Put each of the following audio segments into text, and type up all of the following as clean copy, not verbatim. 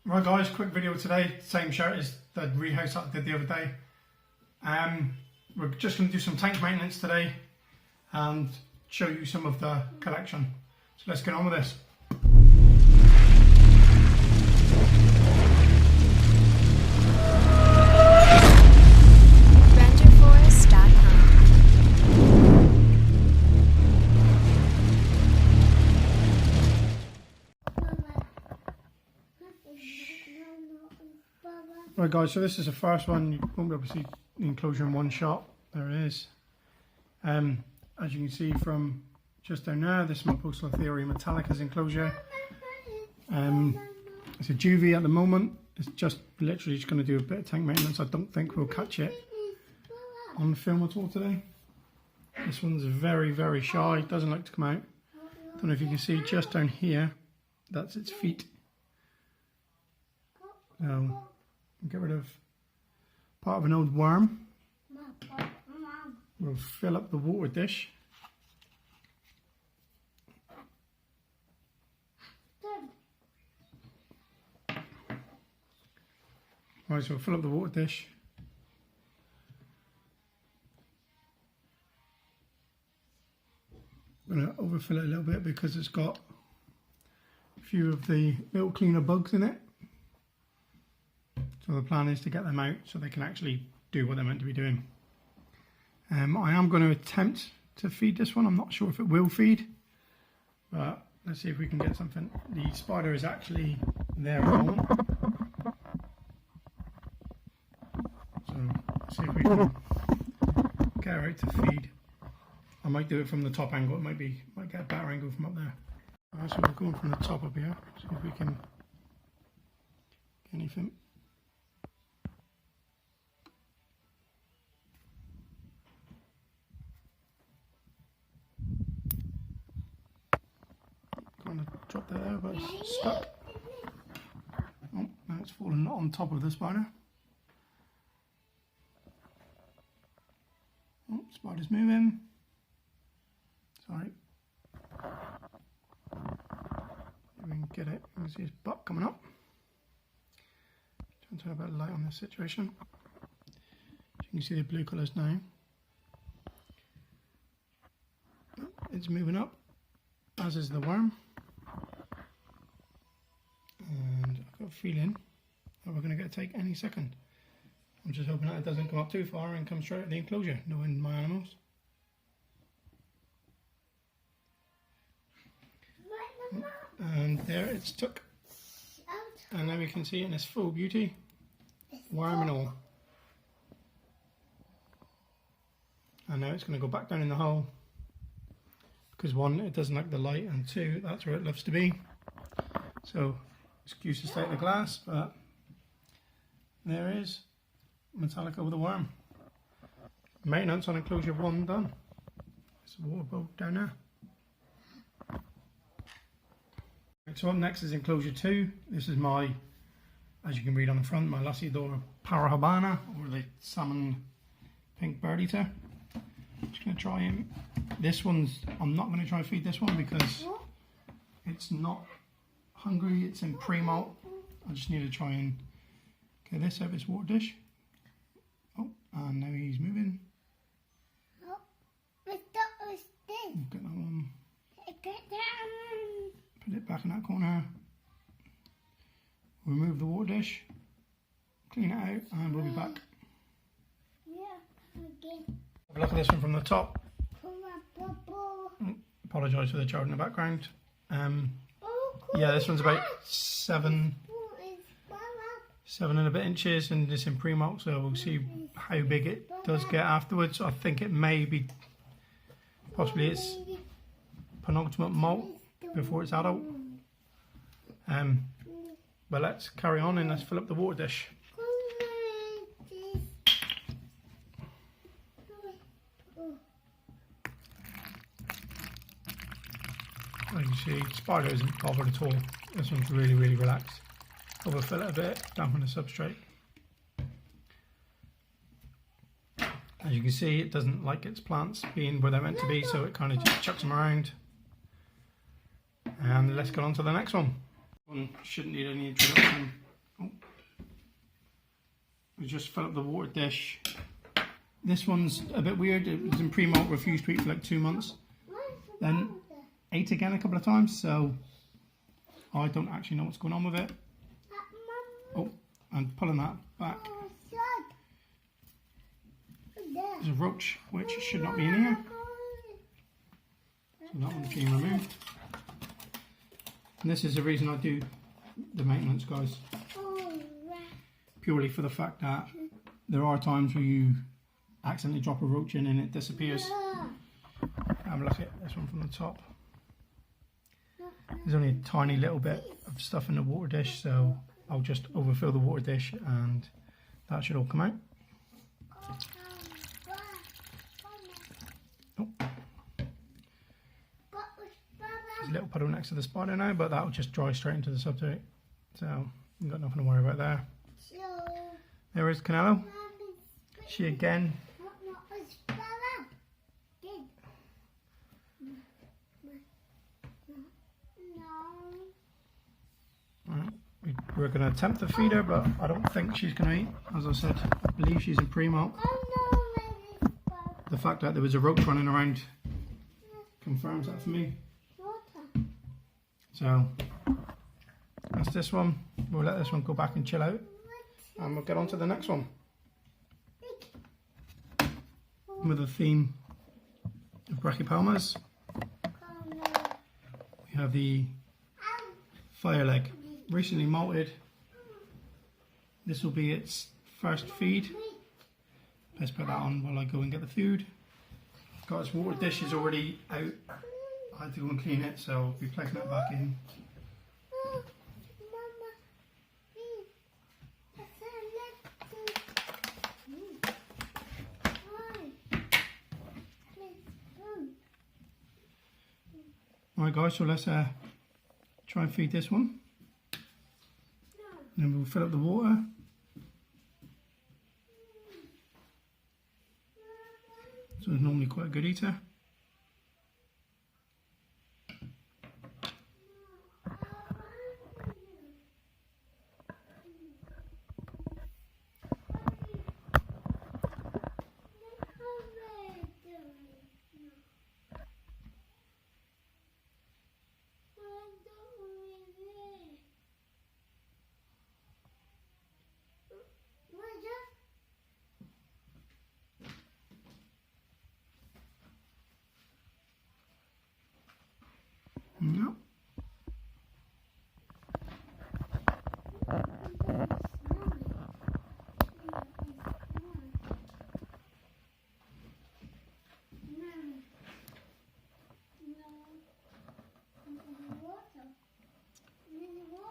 Right guys, quick video today, same shirt as the rehouse that I did the other day. We're just going to do some tank maintenance today and show you some of the collection. So let's get on with this. Right guys, so this is the first one. You won't be able to see the enclosure in one shot. There it is. As you can see from just down there, this is my Poecilotheria Metallica's enclosure. It's a juvie at the moment. It's just literally just going to do a bit of tank maintenance. I don't think we'll catch it on film at all today. This one's very shy, doesn't like to come out. Don't know if you can see just down here, that's its feet. So get rid of part of an old worm. We'll fill up the water dish. Right, so we'll fill up the water dish. I'm going to overfill it a little bit because it's got a few of the little cleaner bugs in it. So the plan is to get them out so they can actually do what they're meant to be doing. I am going to attempt to feed this one. I'm not sure if it will feed, but let's see if we can get something. The spider is actually there at the moment. So let's see if we can get her out to feed. I might do it from the top angle. It might get a better angle from up there. Alright, so we're going from the top up here. See if we can get anything. Drop that there, but it's stuck. Oh, now it's fallen on top of the spider. Oh, spider's moving. Sorry. If we can get it, you can see his butt coming up. Trying to have a bit of light on this situation. You can see the blue colours now. Oh, it's moving up, as is the worm. And I've got a feeling that we're going to get a take any second. I'm just hoping that it doesn't come up too far and come straight at the enclosure, knowing my animals. And there it's took. And now we can see it in its full beauty, worm and all. And now it's going to go back down in the hole because one, it doesn't like the light, and two, that's where it loves to be. So excuse the state of the glass, but there is Metallica with a worm. Maintenance on enclosure 1 done. There's a water bowl down there. Right, so up next is enclosure 2. This is my, as you can read on the front, my Lasiodora Parahybana, or the salmon pink bird eater. I'm just going to try him. This one's, I'm not going to try and feed this one because it's not hungry, it's in pre-molt. I just need to try and get this out of its water dish. Oh, and now he's moving. Oh, get that one. Put it back in that corner. Remove the water dish. Clean it out, and we'll be back. Have a look at this one from the top. Apologise for the child in the background. Yeah, this one's about 7 and a bit inches, and it's in pre-molt, so we'll see how big it does get afterwards. I think it may be possibly its penultimate molt before it's adult. But let's carry on and let's fill up the water dish. As you see, spider isn't bothered at all. This one's really relaxed. Overfill it a bit, dampen the substrate. As you can see, it doesn't like its plants being where they're meant to be, so it kind of just chucks them around. And let's get on to the next one. One shouldn't need any introduction. we just fill up the water dish. This one's a bit weird. It was in pre-molt, refused to eat for like 2 months. Then ate again a couple of times, so I don't actually know what's going on with it. Oh, I'm pulling that back. There's a roach, which should not be in here. So that one's being removed. And this is the reason I do the maintenance, guys. Purely for the fact that there are times where you accidentally drop a roach in and it disappears. Have a look at this one from the top. There's only a tiny little bit of stuff in the water dish, so I'll just overfill the water dish and that should all come out. Oh. There's a little puddle next to the spider now, but that will just dry straight into the substrate, so you've got nothing to worry about there. There is Canelo. She again. We're going to attempt to feed her, but I don't think she's going to eat. As I said, I believe she's in pre-molt. The fact that there was a roach running around confirms that for me. So that's this one. We'll let this one go back and chill out, and we'll get on to the next one with the theme of Brachypelmas. We have the fire leg, recently molted. This will be its first feed. Let's put that on while I go and get the food. Got its water dishes already out. I had to go and clean it, so I'll be placing it back in. Alright guys, so let's try and feed this one. And then we'll fill up the water. So it's normally quite a good eater. No.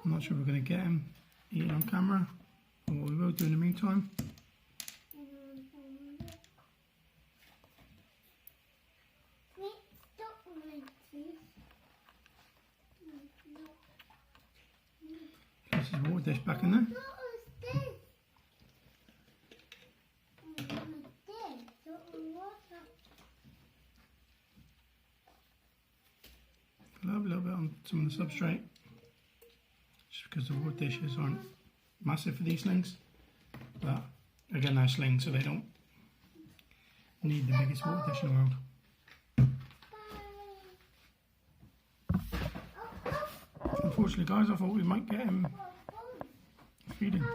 I'm not sure we're going to get him eating on camera, but what we will do in the meantime. Place his water dish back in there. A little bit on some of the substrate, just because the water dishes aren't massive for these slings, but again they're slings, so they don't need the biggest water dish in the world. Unfortunately guys, I thought we might get him feeding.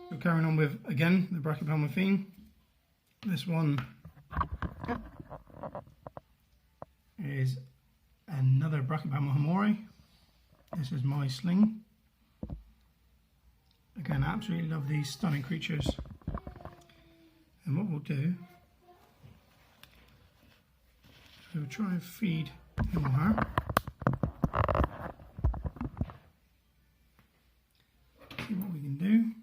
So carrying on with, again, the Brachypelma theme. This one is another Brachypelma Hamorii. This is my sling. Again, I absolutely love these stunning creatures. And what we'll do, we'll try and feed him or her. See what we can do.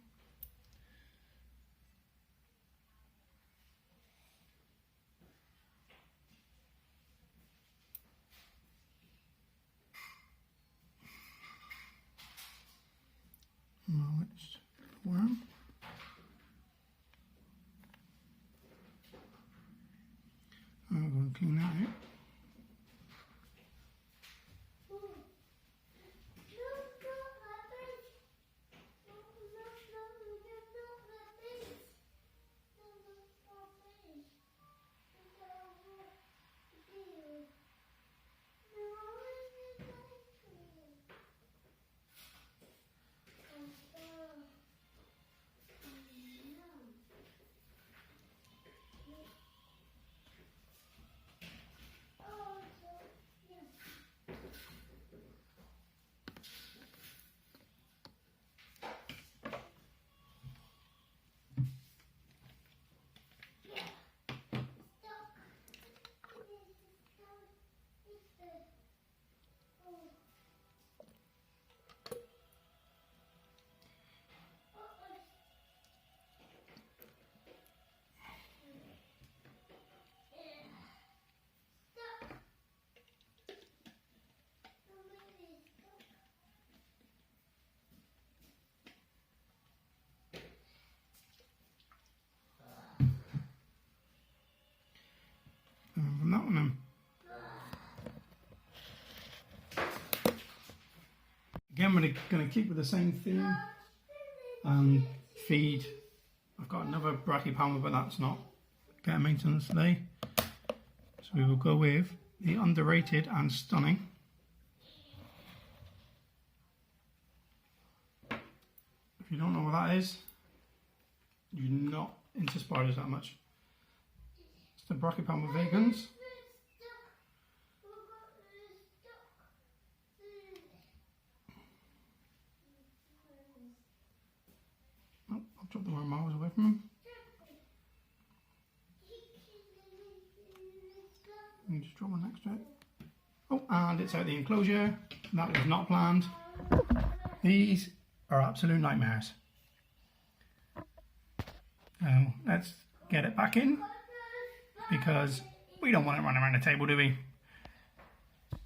No, it's a worm. I'm going to clean that out. From that one then. Again, we're going to keep with the same theme and feed. I've got another Brachypelma, but that's not getting maintenance today. So we will go with the underrated and stunning. If you don't know what that is, you're not into spiders that much. It's the Brachypelma Vagans. Oh, I've dropped the worm miles away from him. And just drop one next to it. Oh, and it's out the enclosure. That was not planned. These are absolute nightmares. Now, let's get it back in, because we don't want it running around the table, do we?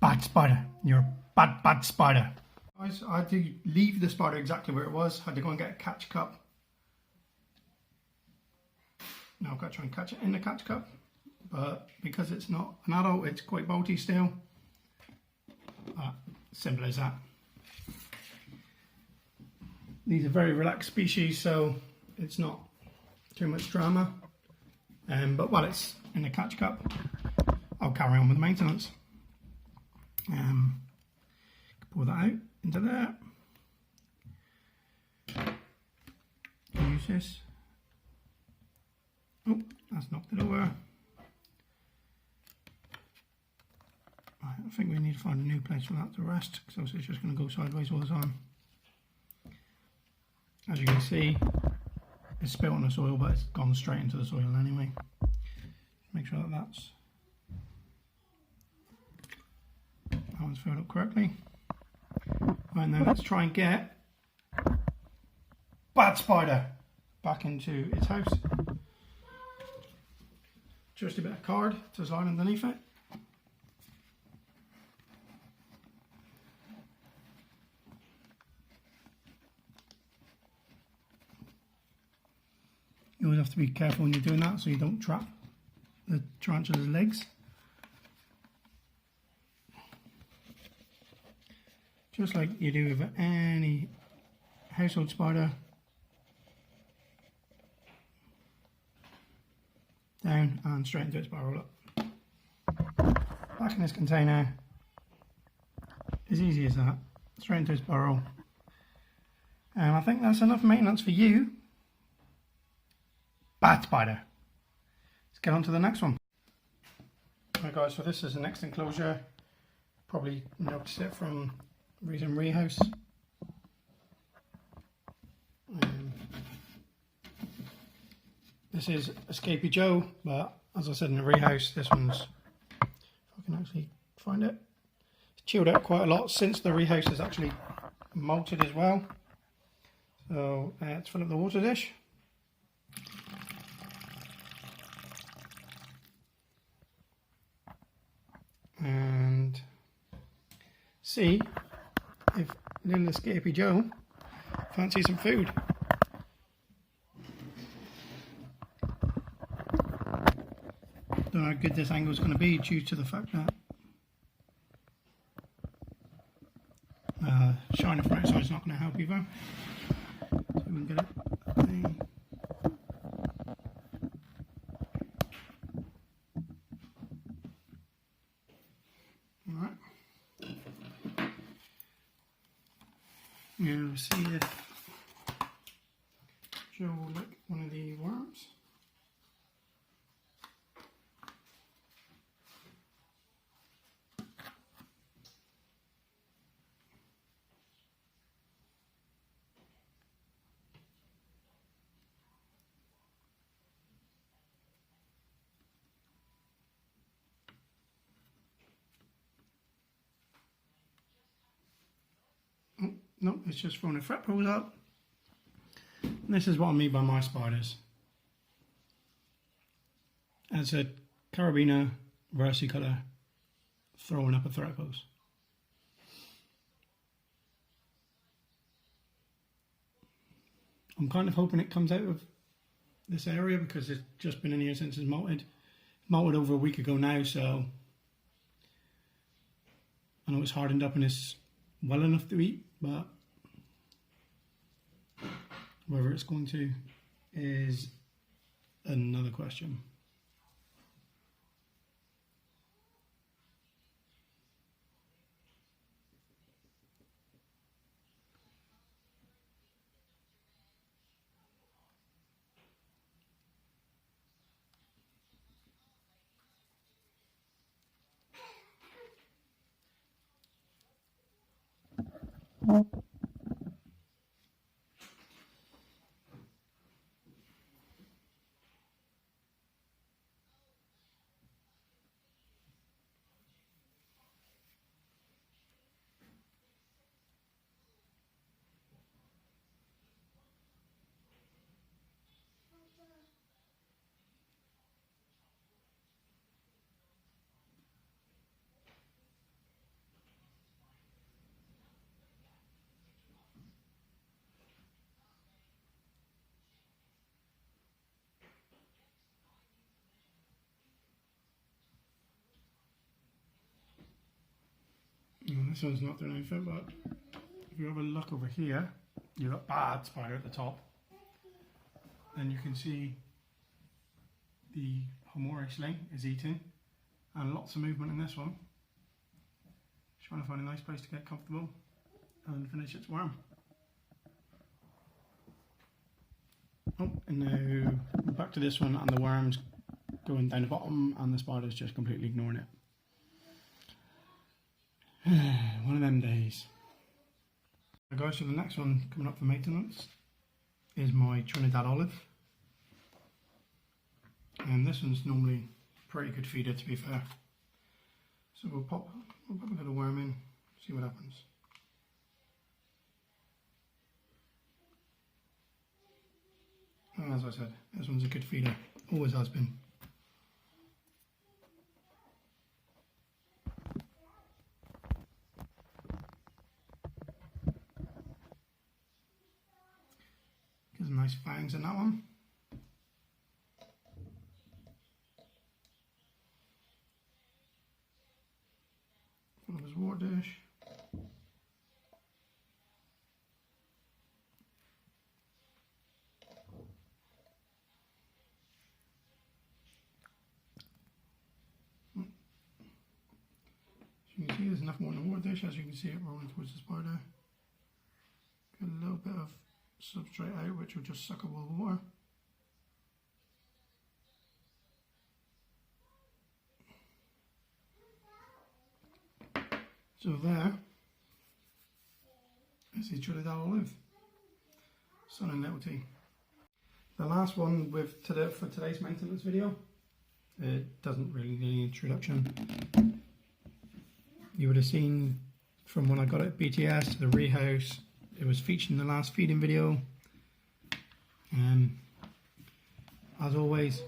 Bad spider. You're a bad, bad spider. Guys, I had to leave the spider exactly where it was. I had to go and get a catch cup. Now I've got to try and catch it in the catch cup. But because it's not an adult, it's quite bolty still. Simple as that. These are very relaxed species, so it's not too much drama. But while it's in the catch cup, I'll carry on with the maintenance. Pour that out into there. Use this. Oh, that's knocked it over. Right, I think we need to find a new place for that to rest, because it's just going to go sideways all the time. As you can see, it's spilt on the soil, but it's gone straight into the soil anyway. Make sure that that one's filled up correctly. Right, now let's try and get Bad Spider back into its house. Just a bit of card to slide underneath it. You always have to be careful when you're doing that so you don't trap the tarantula's legs. Just like you do with any household spider. Down and straight into its barrel up. Back in this container. As easy as that. Straight into its burrow. And I think that's enough maintenance for you. Bad spider. Let's get on to the next one. Right guys, so this is the next enclosure. Probably noticed it from recent rehouse. This is Escapee Joe, but as I said in the rehouse, this one's, if I can actually find it, it's chilled out quite a lot since the rehouse is actually molted as well. So let's fill up the water dish. And see if little Escapee Joe fancy some food. Don't know how good this angle is going to be due to the fact that shining from outside is not going to help either. So we can get it. Alright. We'll see if Joe will lick one of the worms. Oh, no, it's just throwing a fret pose up. And this is what I mean by my spiders. As a carabiner versicolor throwing up a threat pose. I'm kind of hoping it comes out of this area because it's just been in here since it's molted. Molted over a week ago now, so I know it's hardened up and it's well enough to eat, but whether it's going to is another question. This one's not doing anything, but if you have a look over here, you've got bad spider at the top. Then you can see the Hamorii sling is eating, and lots of movement in this one. Just trying to find a nice place to get comfortable and finish its worm. Oh, and now back to this one, and the worm's going down the bottom, and the spider's just completely ignoring it. One of them days. Guys, so the next one coming up for maintenance is my Trinidad olive, and this one's normally a pretty good feeder, to be fair. So we'll pop a little worm in, see what happens. And as I said, this one's a good feeder, always has been. Some nice fangs in that one. Full of his water dish. As you can see, there's enough more in the water dish. As you can see, it rolling towards the spider. Got a little bit of substrate out, which will just suck up all the water. So there is the Trinidad olive, sun and little tea. The last one with for today's maintenance video, it doesn't really need an introduction. You would have seen from when I got it at BTS to the rehouse, it was featured in the last feeding video. As always,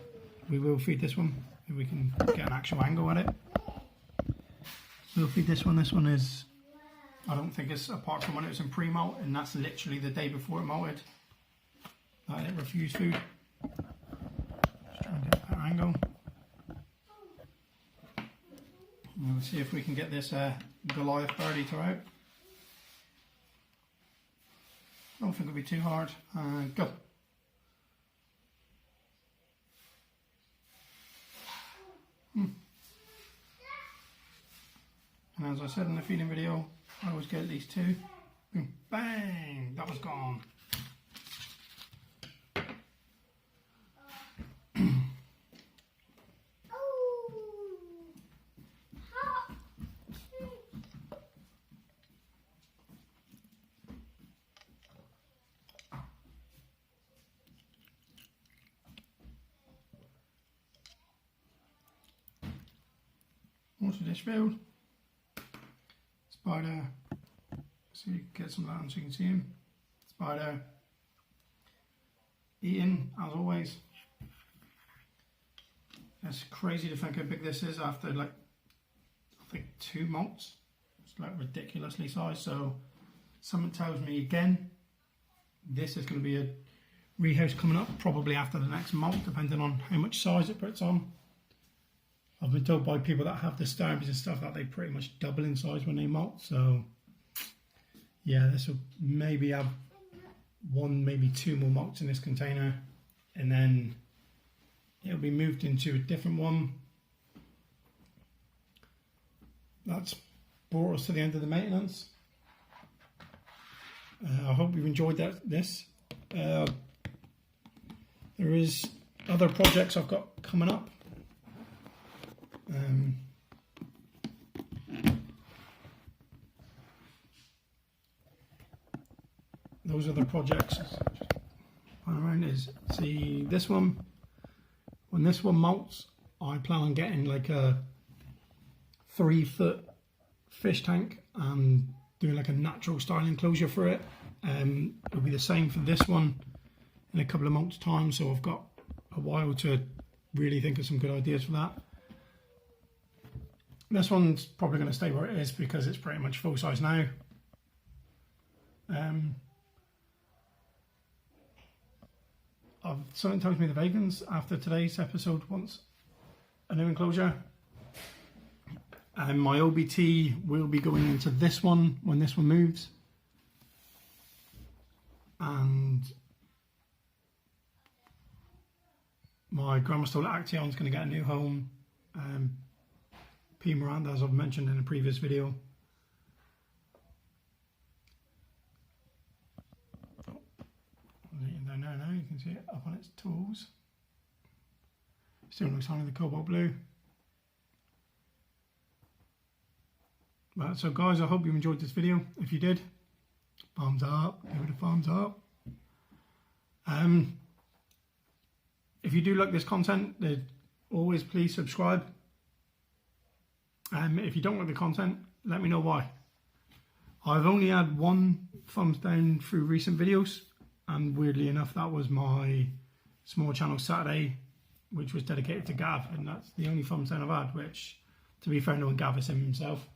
we will feed this one if we can get an actual angle at it. We'll feed this one. This one is I don't think it's apart from when it was in pre-molt, and that's literally the day before it molted that it refused food. Just trying to get that angle. And we'll see if we can get this Goliath birdie out. I don't think it'll be too hard. Go. And as I said in the feeding video, I always get at least 2. Boom, bang! That was gone. Water dish filled. Spider, so you can get some of that on so you can see him. Spider eating as always. It's crazy to think how big this is after like I think 2 molts. It's like ridiculously sized. So something tells me again this is going to be a rehouse coming up probably after the next molt, depending on how much size it puts on. I've been told by people that have the starbies and stuff that they pretty much double in size when they molt. So yeah, this will maybe have 1, maybe 2 more molts in this container, and then it'll be moved into a different one. That's brought us to the end of the maintenance. I hope you've enjoyed this. There is other projects I've got coming up. Those other projects around is, see this one, when this one molts I plan on getting like a 3-foot fish tank and doing like a natural style enclosure for it. It'll be the same for this one in a couple of months time, so I've got a while to really think of some good ideas for that. This one's probably going to stay where it is because it's pretty much full size now. Something tells me the Vagans after today's episode wants a new enclosure. And my OBT will be going into this one when this one moves. And my Grammostola Actaeon's going to get a new home. P. Miranda, as I've mentioned in a previous video. Now you can see it up on its toes. Still no sign of the cobalt blue. But so guys, I hope you enjoyed this video. If you did, thumbs up, give it a thumbs up. If you do like this content, then always please subscribe. If you don't like the content, let me know why. I've only had 1 thumbs down through recent videos, and weirdly enough that was my small channel Saturday, which was dedicated to Gav, and that's the only thumbs down I've had, which to be fair, no one Gav is him himself.